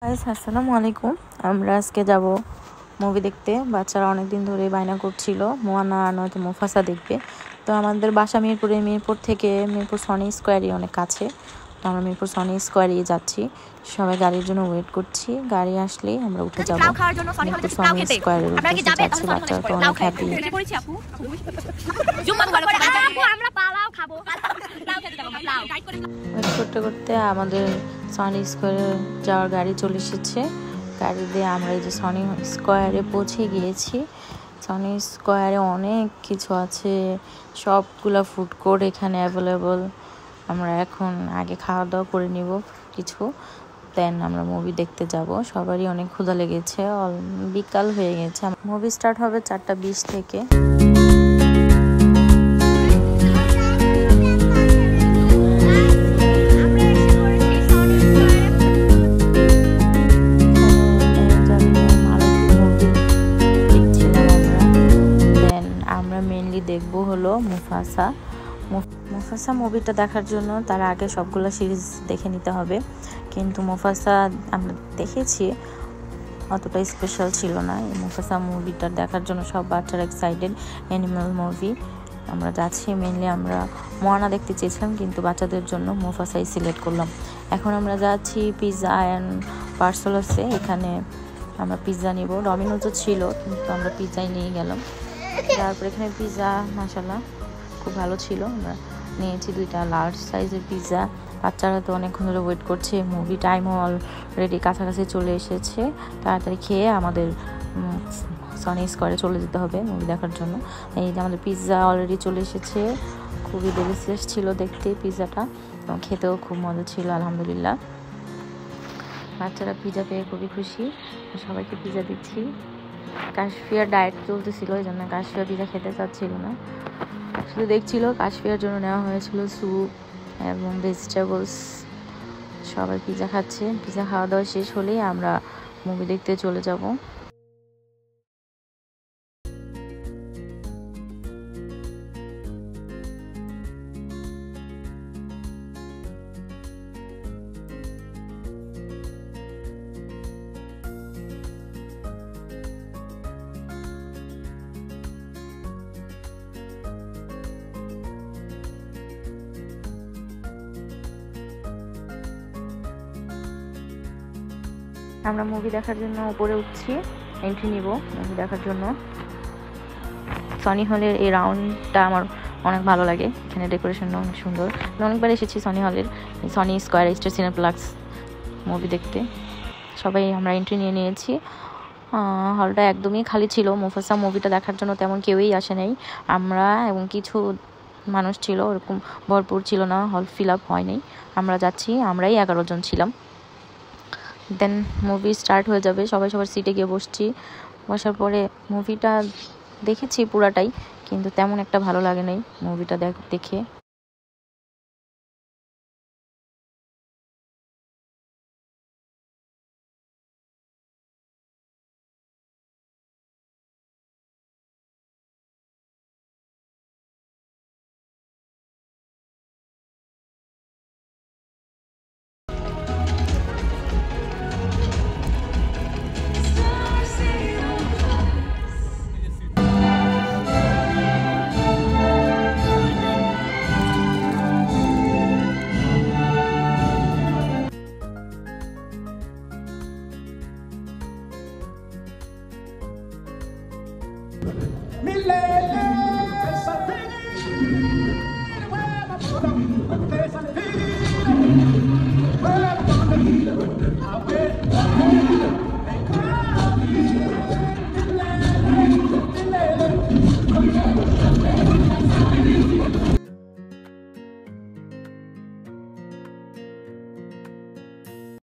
Guys আসসালামু আলাইকুম। আমরা আজকে যাব মুভি দেখতে। বাচ্চারা অনেক দিন ধরে বায়না করছিল মোয়ানা আর নয়তো মুফাসা দেখবে। তো আমাদের বাসা মিরপুর থেকে মিরপুর সনি স্কোয়ারই অনেক কাছে। তো আমরা মিরপুর সনি স্কোয়ারই যাচ্ছি, সবাই গাড়ির জন্য ওয়েট করছি। গাড়ি আসলেই আমরা উঠে যাব মিরপুর সনি স্কোয়ারের উদ্দেশ্যে যাচ্ছি। বাচ্চারা তো অনেক হ্যাপি। ওয়েট করতে করতে আমাদের সনি স্কোয়ারে যাওয়ার গাড়ি চলে এসেছে। গাড়ি দিয়ে আমরা এই যে সনি স্কোয়ারে পৌঁছে গিয়েছি। সনি স্কোয়ারে অনেক কিছু আছে, সবগুলা ফুড কোর্ট এখানে অ্যাভেলেবল। আমরা এখন আগে খাওয়া দাওয়া করে নিব কিছু, দেন আমরা মুভি দেখতে যাব। সবারই অনেক ক্ষুধা লেগেছে, বিকাল হয়ে গেছে। মুভি স্টার্ট হবে 4:20 থেকে। মেনলি দেখবো হলো মুফাসা মুভিটা দেখার জন্য তার আগে সবগুলো সিরিজ দেখে নিতে হবে। কিন্তু মুফাসা আমরা দেখেছি, অতটা স্পেশাল ছিল না। এই মুফাসা মুভিটা দেখার জন্য সব বাচ্চারা এক্সাইটেড। অ্যানিমাল মুভি আমরা যাচ্ছি। মেনলি আমরা মোয়ানা দেখতে চেয়েছিলাম, কিন্তু বাচ্চাদের জন্য মুফাসাই সিলেক্ট করলাম। এখন আমরা যাচ্ছি পিৎজা অ্যান্ড পার্সেলসে। এখানে আমরা পিৎজা নিব। ডমিনোজও ছিল, কিন্তু আমরা পিৎজাই নিয়ে গেলাম। তারপর এখানে পিৎজা মাশাআল্লাহ খুব ভালো ছিল। আমরা নিয়েছি 2টা লার্জ সাইজের পিৎজা। বাচ্চারা তো অনেকক্ষণ ধরে ওয়েট করছে, মুভি টাইমও অলরেডি কাছাকাছি চলে এসেছে। তাড়াতাড়ি খেয়ে আমাদের সনি স্কোয়ারে চলে যেতে হবে মুভি দেখার জন্য। এই যে আমাদের পিৎজা অলরেডি চলে এসেছে। খুবই ডেলিশিয়াস ছিল দেখতে পিৎজাটা, এবং খেতেও খুব মজা ছিল আলহামদুলিল্লাহ। বাচ্চারা পিৎজা পেয়ে খুবই খুশি, সবাইকে পিৎজা দিচ্ছি। কাশফিয়ার ডায়েট চলতেছিল, এই জন্য কাশফিয়া পিৎজা খেতে চাচ্ছিল না, শুধু দেখছিল। কাশফিয়ার জন্য নেওয়া হয়েছিল স্যুপ এবং ভেজিটেবলস। সবাই পিৎজা খাচ্ছে। পিৎজা খাওয়া দাওয়া শেষ হলেই আমরা মুভি দেখতে চলে যাব। আমরা মুভি দেখার জন্য উপরে উঠছি, এন্ট্রি নিব মুভি দেখার জন্য। সনি হলের এই রাউন্ডটা আমার অনেক ভালো লাগে, এখানে ডেকোরেশনটা অনেক সুন্দর। অনেকবার এসেছি সনি হলের Sony square star cineplex movie দেখতে। সবাই আমরা এন্ট্রি নিয়ে নিয়েছি। হলটা একদমই খালি ছিল। মুফাসা মুভিটা দেখার জন্য তেমন কেউই আসে নাই। আমরা এবং কিছু মানুষ ছিল, ওরকম ভরপুর ছিল না, হল ফিল আপ হয়নি। আমরা যাচ্ছি, আমরাই 11 জন ছিলাম। দেন মুভি স্টার্ট হয়ে যাবে। সবাই সবার সিটে গিয়ে বসছি। বসার পরে মুভিটা দেখেছি পুরাটাই, কিন্তু তেমন একটা ভালো লাগে নাই মুভিটা দেখে। Milele,